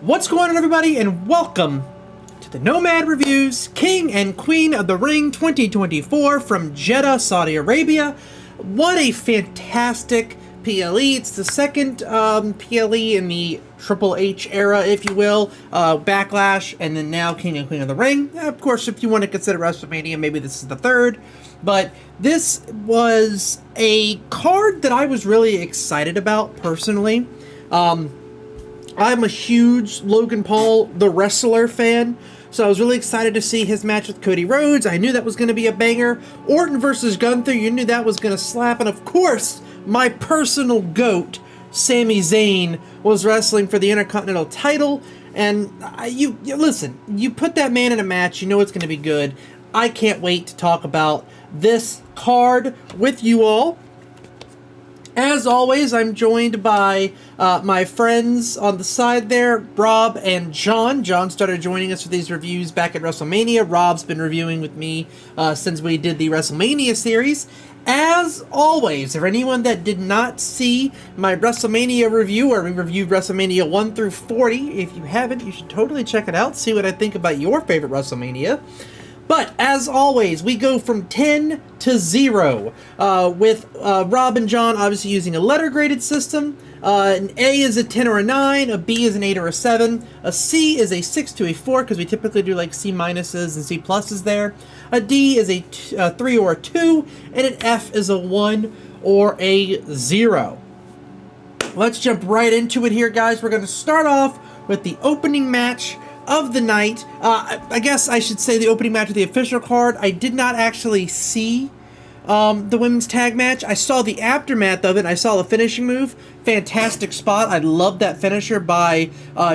What's going on, everybody, and welcome to the Nomad Reviews King and Queen of the Ring 2024 from Jeddah, Saudi Arabia. What a fantastic PLE. It's the second PLE in the Triple H era, if you will. Backlash, and then now King and Queen of the Ring. Of course, if you want to consider WrestleMania, maybe this is the third. But this was a card that I was really excited about, personally. I'm a huge Logan Paul, the wrestler, fan, so I was really excited to see his match with Cody Rhodes. I knew that was going to be a banger. Orton versus Gunther, you knew that was going to slap. And of course, my personal GOAT, Sami Zayn, was wrestling for the Intercontinental title. And you listen, you put that man in a match, you know it's going to be good. I can't wait to talk about this card with you all. As always, I'm joined by my friends on the side there, Rob and John. John started joining us for these reviews back at WrestleMania. Rob's been reviewing with me since we did the WrestleMania series. As always, for anyone that did not see my WrestleMania review, where we reviewed WrestleMania 1 through 40, if you haven't, you should totally check it out, see what I think about your favorite WrestleMania. But, as always, we go from 10 to 0, with Rob and John obviously using a letter-graded system. An A is a 10 or a 9, a B is an 8 or a 7, a C is a 6 to a 4, because we typically do like C minuses and C pluses there. A D is a 3 or a 2, and an F is a 1 or a 0. Let's jump right into it here, guys. We're going to start off with the opening match of the night. I guess I should say the opening match of the official card. I did not actually see the women's tag match. I saw the aftermath of it. I saw the finishing move. Fantastic spot. I love that finisher by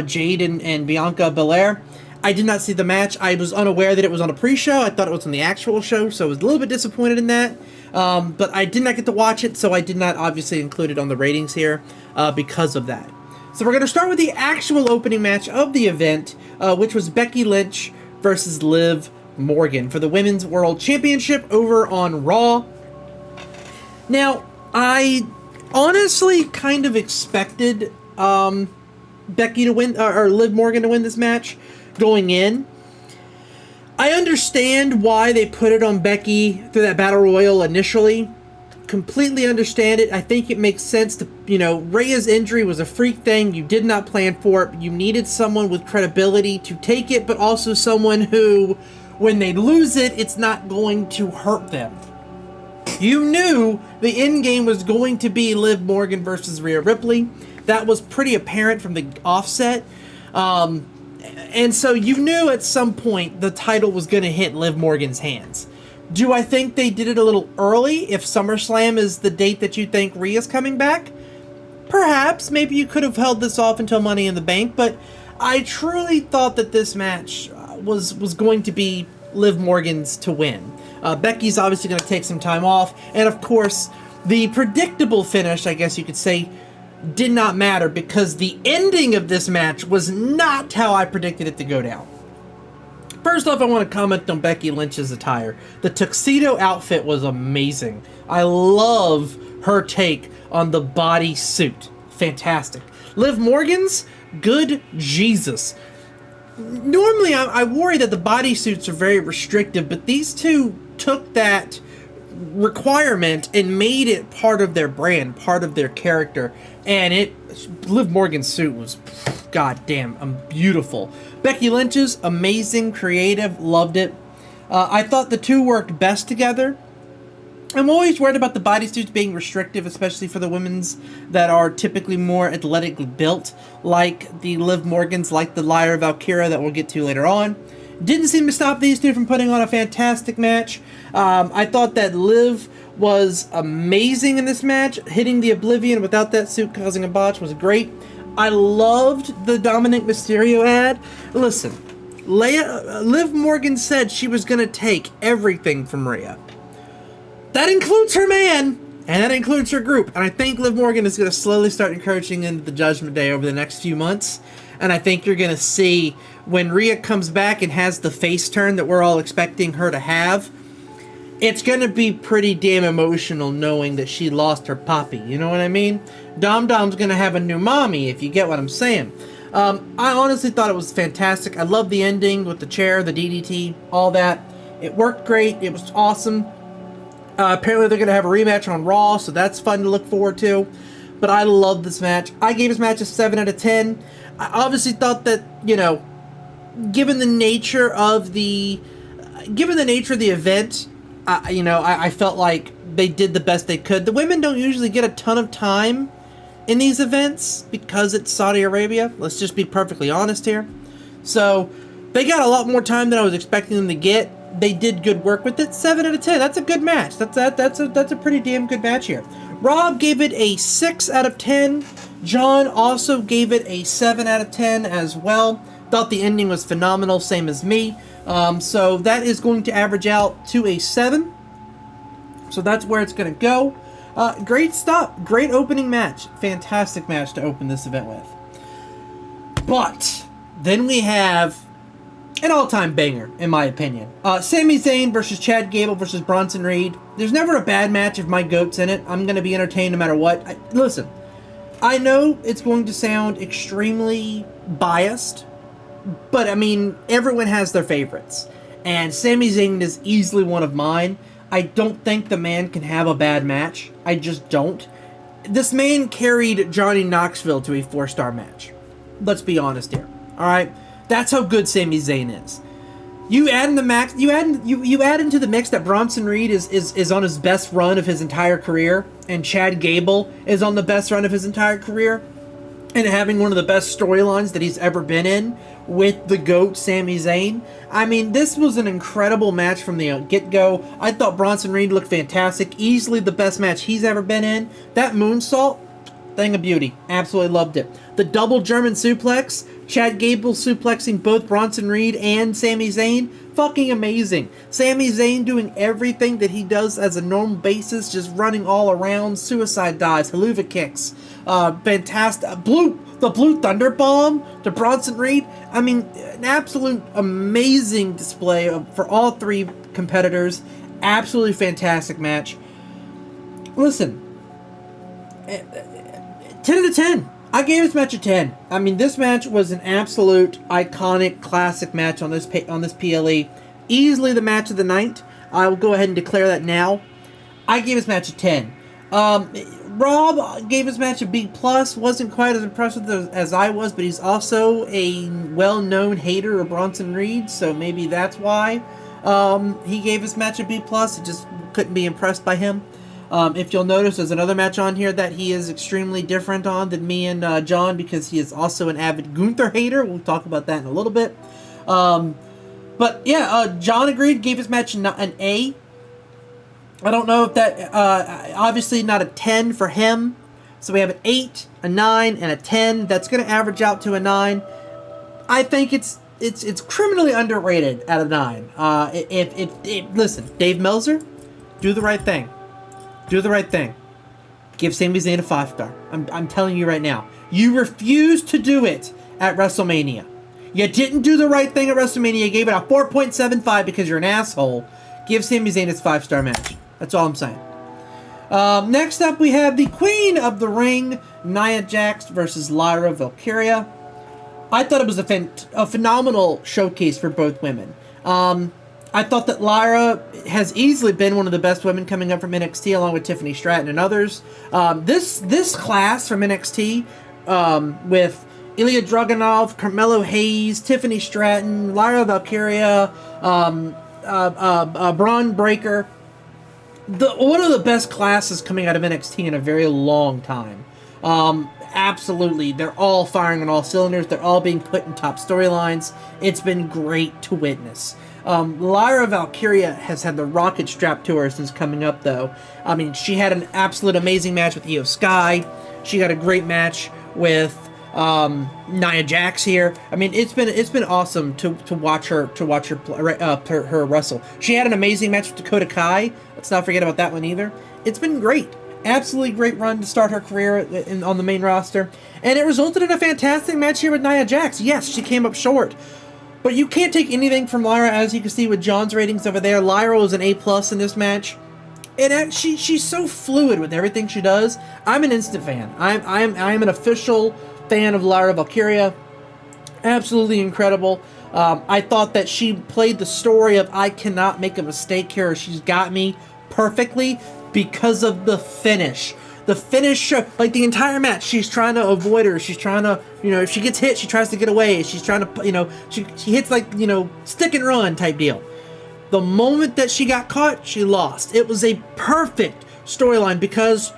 Jade and Bianca Belair. I did not see the match. I was unaware that it was on a pre-show. I thought it was on the actual show, so I was a little bit disappointed in that. But I did not get to watch it, so I did not obviously include it on the ratings here because of that. So we're going to start with the actual opening match of the event, which was Becky Lynch versus Liv Morgan for the Women's World Championship over on Raw. Now, I honestly kind of expected Becky to win, or Liv Morgan to win this match going in. I understand why they put it on Becky through that Battle Royal initially. Completely understand it. I think it makes sense to, Rhea's injury was a freak thing. You did not plan for it. You needed someone with credibility to take it, but also someone who, when they lose it, it's not going to hurt them. You knew the end game was going to be Liv Morgan versus Rhea Ripley. That was pretty apparent from the offset. And so you knew at some point the title was going to hit Liv Morgan's hands. Do I think they did it a little early? If SummerSlam is the date that you think Rhea's coming back? Perhaps. Maybe you could have held this off until Money in the Bank, but I truly thought that this match was going to be Liv Morgan's to win. Becky's obviously going to take some time off, and of course, the predictable finish, I guess you could say, did not matter because the ending of this match was not how I predicted it to go down. First off, I want to comment on Becky Lynch's attire. The tuxedo outfit was amazing. I love her take on the body suit. Fantastic. Liv Morgan's, good Jesus. Normally, I worry that the bodysuits are very restrictive, but these two took that requirement and made it part of their brand, part of their character, and Liv Morgan's suit was goddamn beautiful. Becky Lynch's, amazing, creative, loved it. I thought the two worked best together. I'm always worried about the bodysuits being restrictive, especially for the women's that are typically more athletically built, like the Liv Morgans, like the Lyra Valkyria that we'll get to later on. Didn't seem to stop these two from putting on a fantastic match. I thought that Liv was amazing in this match. Hitting the Oblivion without that suit causing a botch was great. I loved the Dominic Mysterio ad. Listen, Liv Morgan said she was going to take everything from Rhea. That includes her man, and that includes her group. And I think Liv Morgan is going to slowly start encouraging into the Judgment Day over the next few months. And I think you're going to see when Rhea comes back and has the face turn that we're all expecting her to have, it's going to be pretty damn emotional knowing that she lost her poppy. You know what I mean? Dom Dom's going to have a new mommy, if you get what I'm saying. I honestly thought it was fantastic. I love the ending with the chair, the DDT, all that. It worked great. It was awesome. Apparently they're going to have a rematch on Raw, so that's fun to look forward to. But I love this match. I gave this match a 7 out of 10. I obviously thought that, you know, given the nature of the event, I felt like they did the best they could. The women don't usually get a ton of time in these events because it's Saudi Arabia. Let's just be perfectly honest here. So they got a lot more time than I was expecting them to get. They did good work with it. 7 out of 10. That's a good match. That's a pretty damn good match here. Rob gave it a 6 out of 10. John also gave it a 7 out of 10 as well. Thought the ending was phenomenal, same as me. So that is going to average out to a 7. So that's where it's going to go. Great stuff. Great opening match. Fantastic match to open this event with. But then we have an all-time banger, in my opinion. Sami Zayn versus Chad Gable versus Bronson Reed. There's never a bad match if my GOAT's in it. I'm going to be entertained no matter what. Listen, I know it's going to sound extremely biased, but I mean, everyone has their favorites. And Sami Zayn is easily one of mine. I don't think the man can have a bad match. I just don't. This man carried Johnny Knoxville to a 4-star match. Let's be honest here. Alright? That's how good Sami Zayn is. You add in the max, you add into the mix that Bronson Reed is on his best run of his entire career, and Chad Gable is on the best run of his entire career, and having one of the best storylines that he's ever been in with the GOAT Sami Zayn. I mean, this was an incredible match from the get-go. I thought Bronson Reed looked fantastic. Easily the best match he's ever been in. That moonsault, thing of beauty. Absolutely loved it. The double German suplex, Chad Gable suplexing both Bronson Reed and Sami Zayn, fucking amazing. Sami Zayn doing everything that he does as a normal basis, just running all around, suicide dives, haluva kicks, fantastic, the Blue Thunder Bomb to Bronson Reed. I mean, an absolute amazing display for all three competitors. Absolutely fantastic match. Listen, 10 out of 10. I gave this match a 10. I mean, this match was an absolute iconic, classic match on this PLE. Easily the match of the night. I will go ahead and declare that now. I gave this match a 10. Rob gave his match a B+. Wasn't quite as impressed with it as I was, but he's also a well-known hater of Bronson Reed, so maybe that's why he gave his match a B+. It just couldn't be impressed by him. If you'll notice, there's another match on here that he is extremely different on than me and John, because he is also an avid Gunther hater. We'll talk about that in a little bit. But yeah, John agreed, gave his match an A. I don't know if that, obviously not a 10 for him. So we have an 8, a 9, and a 10. That's going to average out to a 9. I think it's criminally underrated at a 9. Listen, Dave Meltzer, do the right thing. Do the right thing. Give Sami Zayn a 5-star. I'm telling you right now. You refused to do it at WrestleMania. You didn't do the right thing at WrestleMania. You gave it a 4.75 because you're an asshole. Give Sami Zayn his 5-star match. That's all I'm saying. Next up, we have the Queen of the Ring, Nia Jax versus Lyra Valkyria. I thought it was a phenomenal showcase for both women. I thought that Lyra has easily been one of the best women coming up from NXT, along with Tiffany Stratton and others. This class from NXT, with Ilya Dragunov, Carmelo Hayes, Tiffany Stratton, Lyra Valkyria, Braun Breaker, one of the best classes coming out of NXT in a very long time. Absolutely, they're all firing on all cylinders. They're all being put in top storylines. It's been great to witness. Lyra Valkyria has had the rocket strapped to her since coming up, though. I mean, she had an absolute amazing match with Io Sky. She got a great match with Nia Jax here. I mean, it's been awesome to watch her her wrestle. She had an amazing match with Dakota Kai. Let's not forget about that one either. It's been great. Absolutely great run to start her career on the main roster. And it resulted in a fantastic match here with Nia Jax. Yes, she came up short. But you can't take anything from Lyra, as you can see with John's ratings over there. Lyra was an A+ in this match. She's so fluid with everything she does. I'm an instant fan. I'm an official fan of Lyra Valkyria. Absolutely incredible. I thought that she played the story of I cannot make a mistake here. She's got me perfectly because of the finish. The finish, like the entire match, she's trying to avoid her. She's trying to, if she gets hit, she tries to get away. She's trying to, she hits like, stick and run type deal. The moment that she got caught, she lost. It was a perfect storyline because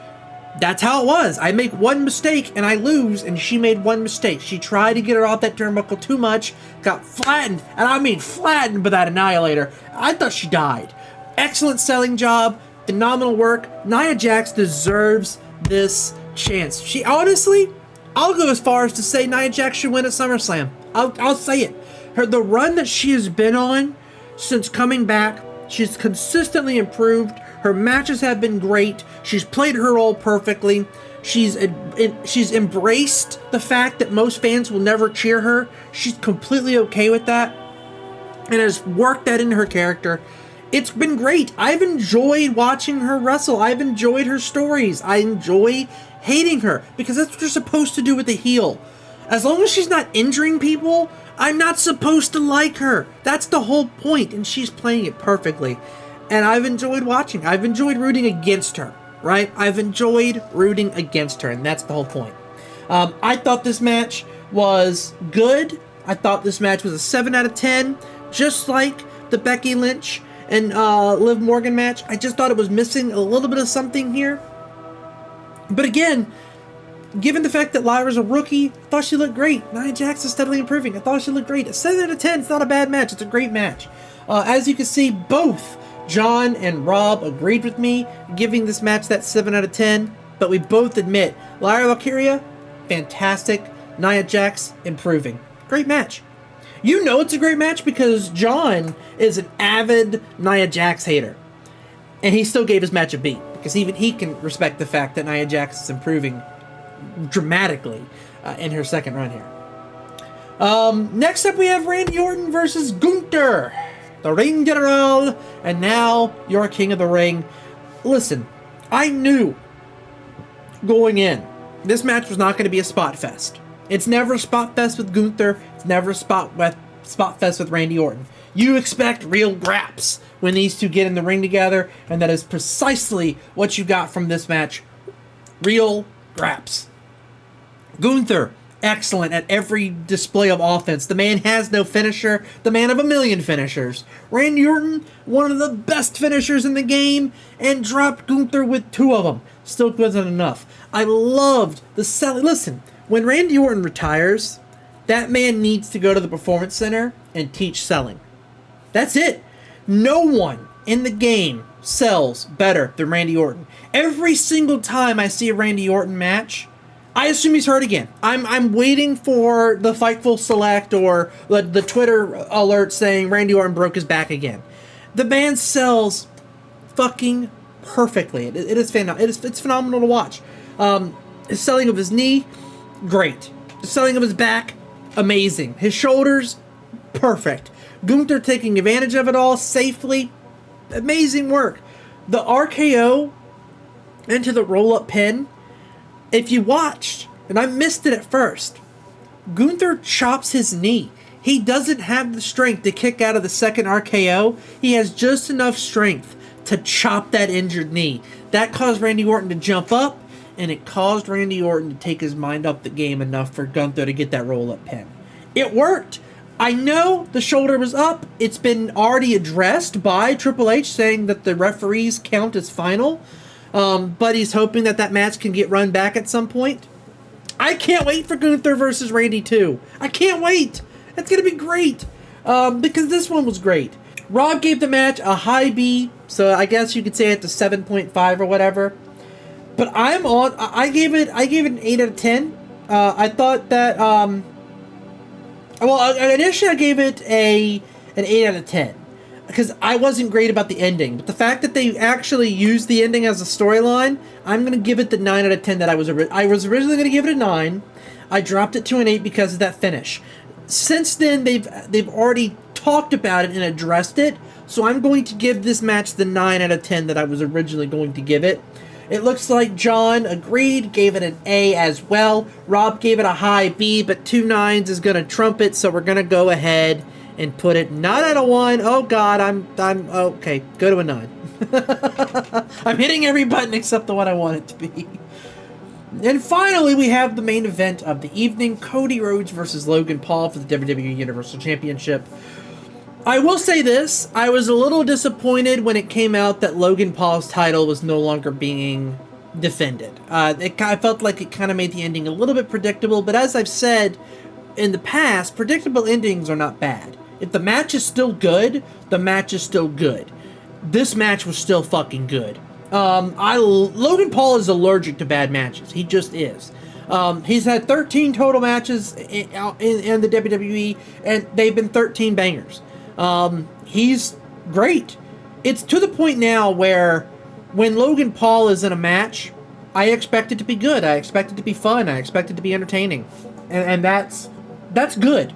that's how it was. I make one mistake and I lose, and she made one mistake. She tried to get her off that turnbuckle too much, got flattened, and I mean flattened by that Annihilator. I thought she died. Excellent selling job, phenomenal work. Nia Jax deserves this chance. She honestly, I'll go as far as to say Nia Jax should win at SummerSlam. I'll say it. The run that she has been on since coming back, she's consistently improved. Her matches have been great. She's played her role perfectly. She's embraced the fact that most fans will never cheer her. She's completely okay with that and has worked that into her character. It's been great. I've enjoyed watching her wrestle. I've enjoyed her stories. I enjoy hating her because that's what you're supposed to do with a heel. As long as she's not injuring people, I'm not supposed to like her. That's the whole point, and she's playing it perfectly. And I've enjoyed watching. I've enjoyed rooting against her, right? I've enjoyed rooting against her, and that's the whole point. I thought this match was good. I thought this match was a 7 out of 10, just like the Becky Lynch and Liv Morgan match. I just thought it was missing a little bit of something here. But again, given the fact that Lyra's a rookie, I thought she looked great. Nia Jax is steadily improving. I thought she looked great. A 7 out of 10, it's not a bad match. It's a great match. As you can see, both John and Rob agreed with me, giving this match that 7 out of 10. But we both admit, Lyra Valkyria, fantastic. Nia Jax, improving. Great match. You know it's a great match because John is an avid Nia Jax hater. And he still gave his match a B. Because even he can respect the fact that Nia Jax is improving dramatically in her second run here. Next up we have Randy Orton versus Gunther, the Ring General, and now your King of the Ring. Listen, I knew going in this match was not going to be a spot fest. It's never a spot fest with Gunther. It's never a spot fest with Randy Orton. You expect real graps when these two get in the ring together, and that is precisely what you got from this match. Real graps. Gunther, excellent at every display of offense. The man has no finisher, the man of a million finishers. Randy Orton, one of the best finishers in the game, and dropped Gunther with 2 of them. Still wasn't enough. I loved the selling. Listen, when Randy Orton retires, that man needs to go to the Performance Center and teach selling. That's it. No one in the game sells better than Randy Orton. Every single time I see a Randy Orton match, I assume he's hurt again. I'm waiting for the Fightful Select or the Twitter alert saying Randy Orton broke his back again. The man sells fucking perfectly. It is phenomenal. It's phenomenal to watch. His selling of his knee, great. The selling of his back, amazing. His shoulders, perfect. Gunther taking advantage of it all safely, amazing work. The RKO into the roll-up pin, if you watched, and I missed it at first, Gunther chops his knee. He doesn't have the strength to kick out of the second RKO. He has just enough strength to chop that injured knee. That caused Randy Orton to jump up, and it caused Randy Orton to take his mind up the game enough for Gunther to get that roll-up pin. It worked. I know the shoulder was up. It's been already addressed by Triple H, saying that the referees count as final. But he's hoping that match can get run back at some point. I can't wait for Gunther versus Randy 2. I can't wait. It's going to be great. Because this one was great. Rob gave the match a high B, so I guess you could say it's a 7.5 or whatever. But I gave it an 8 out of 10. I thought that, initially I gave it an 8 out of 10. Because I wasn't great about the ending. But the fact that they actually used the ending as a storyline, I'm going to give it the 9 out of 10 that I was originally going to give it a 9. I dropped it to an 8 because of that finish. Since then, they've already talked about it and addressed it. So I'm going to give this match the 9 out of 10 that I was originally going to give it. It looks like John agreed, gave it an A as well. Rob gave it a high B, but 2 9s is going to trump it, so we're going to go ahead and put it not at a 1. Oh God, I'm okay. Go to a 9. I'm hitting every button except the one I want it to be. And finally, we have the main event of the evening: Cody Rhodes versus Logan Paul for the WWE Universal Championship. I will say this: I was a little disappointed when it came out that Logan Paul's title was no longer being defended. I felt like it kind of made the ending a little bit predictable, but as I've said in the past, predictable endings are not bad. If the match is still good, the match is still good. This match was still fucking good. Logan Paul is allergic to bad matches. He just is. He's had 13 total matches in the WWE, and they've been 13 bangers. He's great. It's to the point now where when Logan Paul is in a match, I expect it to be good. I expect it to be fun. I expect it to be entertaining. And that's good.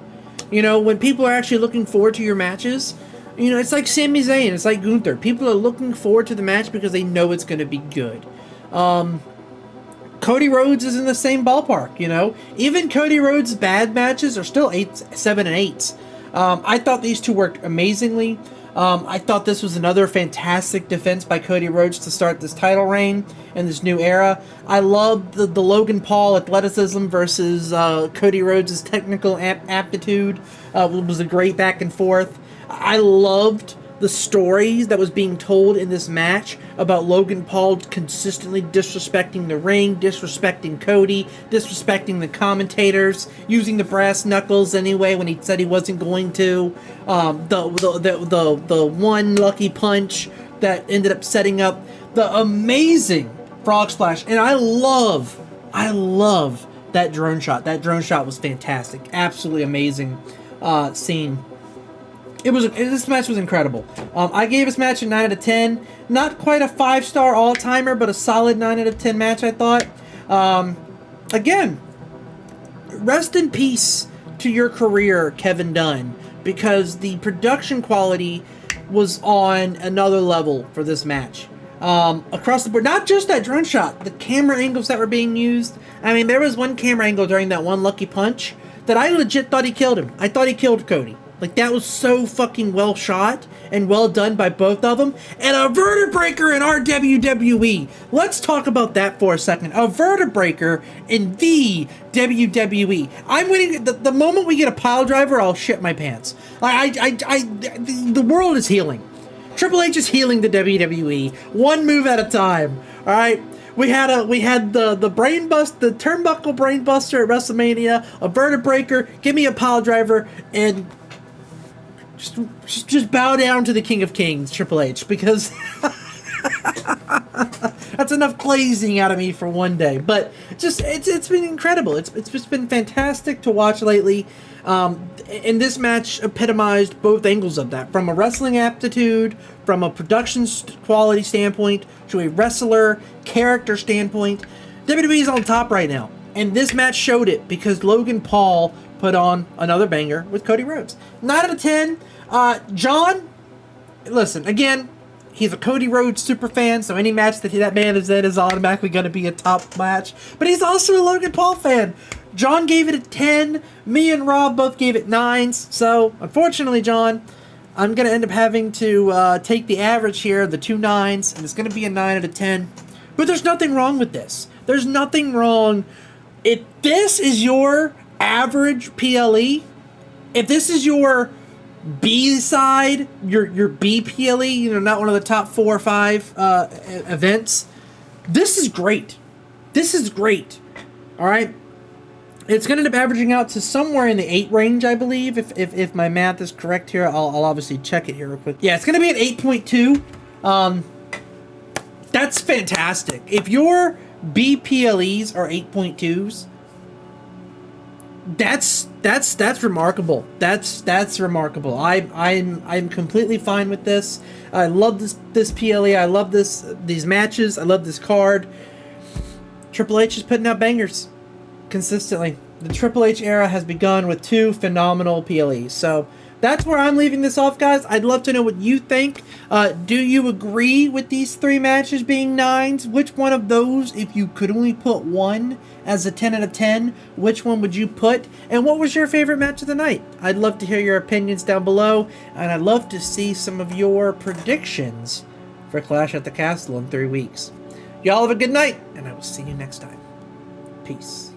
You know, when people are actually looking forward to your matches, you know, it's like Sami Zayn, it's like Gunther. People are looking forward to the match because they know it's going to be good. Cody Rhodes is in the same ballpark, you know. Even Cody Rhodes' bad matches are still 7 and 8s. I thought these two worked amazingly. I thought this was another fantastic defense by Cody Rhodes to start this title reign in this new era. I loved the Logan Paul athleticism versus Cody Rhodes' technical aptitude. It was a great back and forth. I loved the stories that was being told in this match about Logan Paul consistently disrespecting the ring, disrespecting Cody, disrespecting the commentators, using the brass knuckles anyway when he said he wasn't going to. The one lucky punch that ended up setting up the amazing frog splash, and I love that drone shot. That drone shot was fantastic, absolutely amazing scene. This match was incredible. I gave this match a 9 out of 10. Not quite a 5-star all-timer, but a solid 9 out of 10 match, I thought. Again, rest in peace to your career, Kevin Dunn, because the production quality was on another level for this match. Across the board, not just that drone shot, the camera angles that were being used. I mean, there was one camera angle during that one lucky punch that I legit thought he killed him. I thought he killed Cody. Like, that was so fucking well shot and well done by both of them. And a vertebraker in our WWE. Let's talk about that for a second. A vertebraker in the WWE. I'm waiting. The moment we get a pile driver, I'll shit my pants. The world is healing. Triple H is healing the WWE one move at a time. All right. We had the brain bust, the turnbuckle brain buster at WrestleMania, a vertebraker, give me a pile driver, and just bow down to the King of Kings, Triple H, because that's enough glazing out of me for one day. But just it's been incredible. It's just been fantastic to watch lately. And this match epitomized both angles of that, from a wrestling aptitude, from a production quality standpoint, to a wrestler character standpoint. WWE is on top right now, and this match showed it because Logan Paul put on another banger with Cody Rhodes. 9 out of 10. John, listen, again, he's a Cody Rhodes super fan, so any match that man is in is automatically going to be a top match. But he's also a Logan Paul fan. John gave it a 10. Me and Rob both gave it 9s. So, unfortunately, John, I'm going to end up having to take the average here, the 2 9s, and it's going to be a 9 out of 10. But there's nothing wrong with this. There's nothing wrong. If this is your average PLE, if this is your B side, your B PLE, you know, not one of the top 4 or 5 events, this is great. This is great. All right. It's going to end up averaging out to somewhere in the 8 range, I believe. If my math is correct here, I'll obviously check it here real quick. Yeah, it's going to be at 8.2. That's fantastic. If your B PLEs are 8.2s, that's remarkable. That's remarkable. I'm completely fine with this. I love this PLE. I love these matches. I love this card. Triple H is putting out bangers consistently. The Triple H era has begun with 2 phenomenal PLEs. So that's where I'm leaving this off, guys. I'd love to know what you think. Do you agree with these 3 matches being 9s? Which one of those, if you could only put one as a 10 out of 10, which one would you put? And what was your favorite match of the night? I'd love to hear your opinions down below, and I'd love to see some of your predictions for Clash at the Castle in 3 weeks. Y'all have a good night, and I will see you next time. Peace.